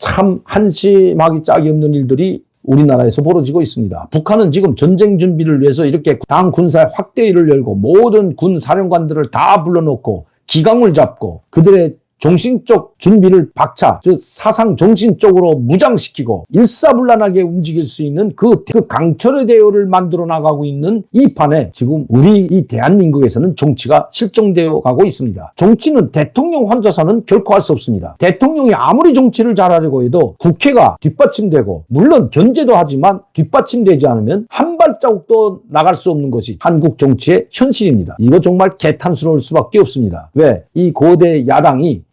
참 한심하기 짝이 없는 일들이 우리나라에서 벌어지고 있습니다. 북한은 지금 전쟁 준비를 위해서 이렇게 당 군사의 확대회를 열고 모든 군 사령관들을 다 불러놓고 기강을 잡고 그들의 정신적 준비를 박차, 즉 사상 정신적으로 무장시키고 일사불란하게 움직일 수 있는 그 강철의 대우를 만들어 나가고 있는 이 판에 지금 우리 이 대한민국에서는 정치가 실종되어 가고 있습니다. 정치는 대통령 혼자서는 결코 할 수 없습니다. 대통령이 아무리 정치를 잘하려고 해도 국회가 뒷받침되고 물론 견제도 하지만 뒷받침되지 않으면 한 발자국도 나갈 수 없는 것이 한국 정치의 현실입니다. 이거 정말 개탄스러울 수밖에 없습니다. 왜? 이 고대 야당이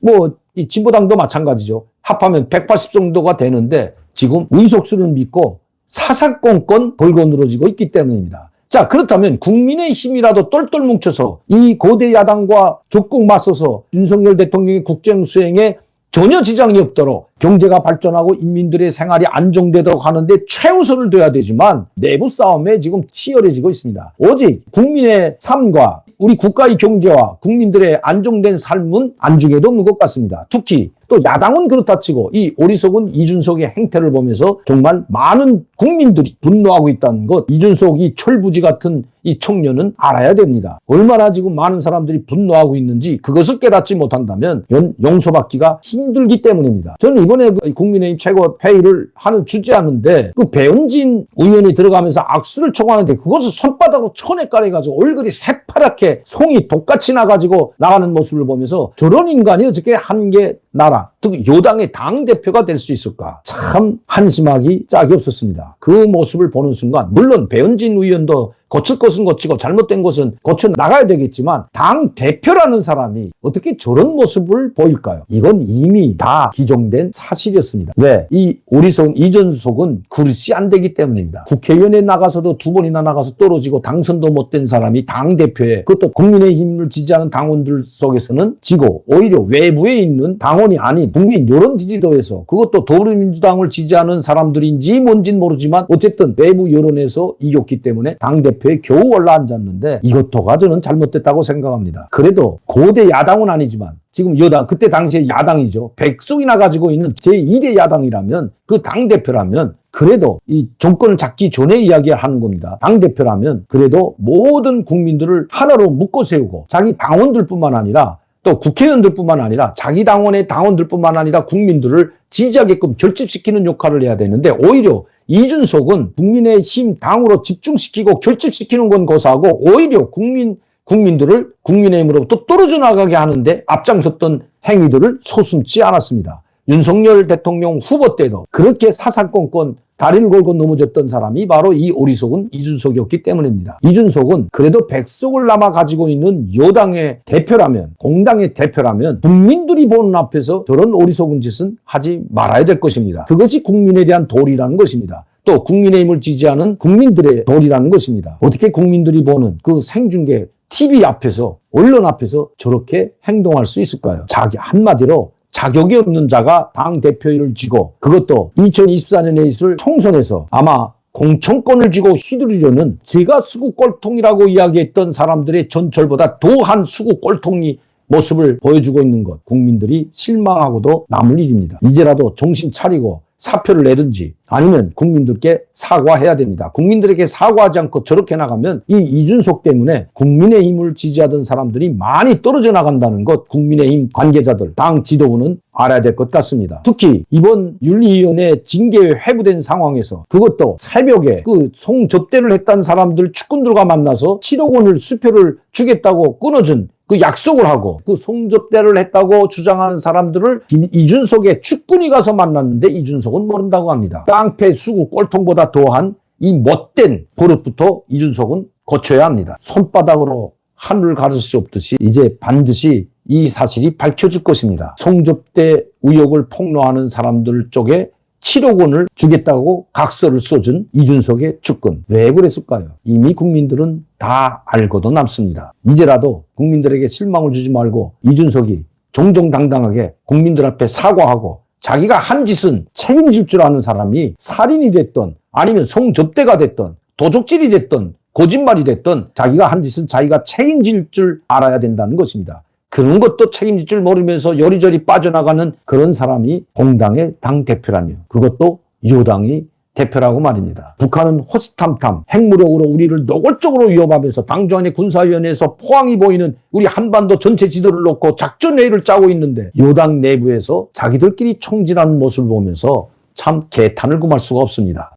이 진보당도 마찬가지죠. 합하면 180 정도가 되는데 지금 의석수를 믿고 사사건건 벌거 늘어지고 있기 때문입니다. 자, 그렇다면 국민의 힘이라도 똘똘 뭉쳐서 이 고대 야당과 적극 맞서서 윤석열 대통령의 국정 수행에 전혀 지장이 없도록 경제가 발전하고 인민들의 생활이 안정되도록 하는데 최우선을 둬야 되지만 내부 싸움에 지금 치열해지고 있습니다. 오직 국민의 삶과 우리 국가의 경제와 국민들의 안정된 삶은 안중에도 없는 것 같습니다. 특히 또 야당은 그렇다 치고 이 어리석은 이준석의 행태를 보면서 정말 많은 국민들이 분노하고 있다는 것, 이준석 이 철부지 같은 이 청년은 알아야 됩니다. 얼마나 지금 많은 사람들이 분노하고 있는지 그것을 깨닫지 못한다면 용서받기가 힘들기 때문입니다. 저는 이번에 국민의힘 최고회의를 주재하는데 그 배현진 의원이 들어가면서 악수를 청하는데 그것을 손바닥으로 천에 깔아가지고 얼굴이 새파랗게 송이 똑같이 나가지고 나가는 모습을 보면서 저런 인간이 어떻게 한 개 나라, 특히 여당의 당대표가 될 수 있을까? 참 한심하기 짝이 없었습니다. 그 모습을 보는 순간 물론 배현진 의원도 고칠 것은 고치고 잘못된 것은 고쳐 나가야 되겠지만 당대표라는 사람이 어떻게 저런 모습을 보일까요? 이건 이미 다 기정된 사실이었습니다. 왜? 이 어리석은 이준석은 그릇이 안 되기 때문입니다. 국회의원에 나가서도 2번이나 나가서 떨어지고 당선도 못된 사람이 당대표에 그것도 국민의힘을 지지하는 당원들 속에서는 지고 오히려 외부에 있는 당원이 아닌 국민 여론 지지도에서 그것도 더불어민주당을 지지하는 사람들인지 뭔진 모르지만 어쨌든 외부 여론에서 이겼기 때문에 당대표에 겨우 올라앉았는데 이것도가 저는 잘못됐다고 생각합니다. 그래도 고대 야당은 아니지만 지금 여당, 그때 당시에 야당이죠. 백석이나 가지고 있는 제1의 야당이라면 그 당대표라면 그래도 이 정권을 잡기 전에 이야기하는 겁니다. 당대표라면 그래도 모든 국민들을 하나로 묶어 세우고 자기 당원들뿐만 아니라 또 국회의원들뿐만 아니라 자기 당원의 당원들뿐만 아니라 국민들을 지지하게끔 결집시키는 역할을 해야 되는데 오히려 이준석은 국민의힘 당으로 집중시키고 결집시키는 건 고사하고 오히려 국민들을 국민의힘으로부터 떨어져 나가게 하는데 앞장섰던 행위들을 서슴지 않았습니다. 윤석열 대통령 후보 때도 그렇게 사사건건 다리를 걸고 넘어졌던 사람이 바로 이 어리석은 이준석이었기 때문입니다. 이준석은 그래도 백석을 남아 가지고 있는 여당의 대표라면, 공당의 대표라면 국민들이 보는 앞에서 저런 어리석은 짓은 하지 말아야 될 것입니다. 그것이 국민에 대한 도리라는 것입니다. 또 국민의힘을 지지하는 국민들의 도리라는 것입니다. 어떻게 국민들이 보는 그 생중계 TV 앞에서, 언론 앞에서 저렇게 행동할 수 있을까요? 한마디로 자격이 없는 자가 당대표를 쥐고 그것도 2024년에 있을 총선에서 아마 공천권을 쥐고 휘두르려는 제가 수구꼴통이라고 이야기했던 사람들의 전철보다 더한 수구꼴통이 모습을 보여주고 있는 것, 국민들이 실망하고도 남을 일입니다. 이제라도 정신 차리고 사표를 내든지 아니면 국민들께 사과해야 됩니다. 국민들에게 사과하지 않고 저렇게 나가면 이 이준석 때문에 국민의힘을 지지하던 사람들이 많이 떨어져 나간다는 것, 국민의힘 관계자들, 당 지도부는 알아야 될 것 같습니다. 특히 이번 윤리위원회 징계에 회부된 상황에서 그것도 새벽에 그 송접대를 했던 사람들 축군들과 만나서 7억 원을 수표를 주겠다고 끊어준 그 약속을 하고 그 송접대를 했다고 주장하는 사람들을 이준석의 측근이 가서 만났는데 이준석은 모른다고 합니다. 깡패 수구 꼴통보다 더한 이 못된 버릇부터 이준석은 고쳐야 합니다. 손바닥으로 하늘을 가를 수 없듯이 이제 반드시 이 사실이 밝혀질 것입니다. 송접대 의혹을 폭로하는 사람들 쪽에 7억 원을 주겠다고 각서를 써준 이준석의 측근. 왜 그랬을까요? 이미 국민들은 다 알고도 남습니다. 이제라도 국민들에게 실망을 주지 말고 이준석이 정정당당하게 국민들 앞에 사과하고 자기가 한 짓은 책임질 줄 아는 사람이 살인이 됐던 아니면 성접대가 됐던 도적질이 됐던 거짓말이 됐던 자기가 한 짓은 자기가 책임질 줄 알아야 된다는 것입니다. 그런 것도 책임질 줄 모르면서 요리조리 빠져나가는 그런 사람이 공당의 당대표라며 그것도 여당이 대표라고 말입니다. 북한은 호시탐탐 핵무력으로 우리를 노골적으로 위협하면서 당주한의 군사위원회에서 포항이 보이는 우리 한반도 전체 지도를 놓고 작전회의를 짜고 있는데 여당 내부에서 자기들끼리 총질하는 모습을 보면서 참 개탄을 금할 수가 없습니다.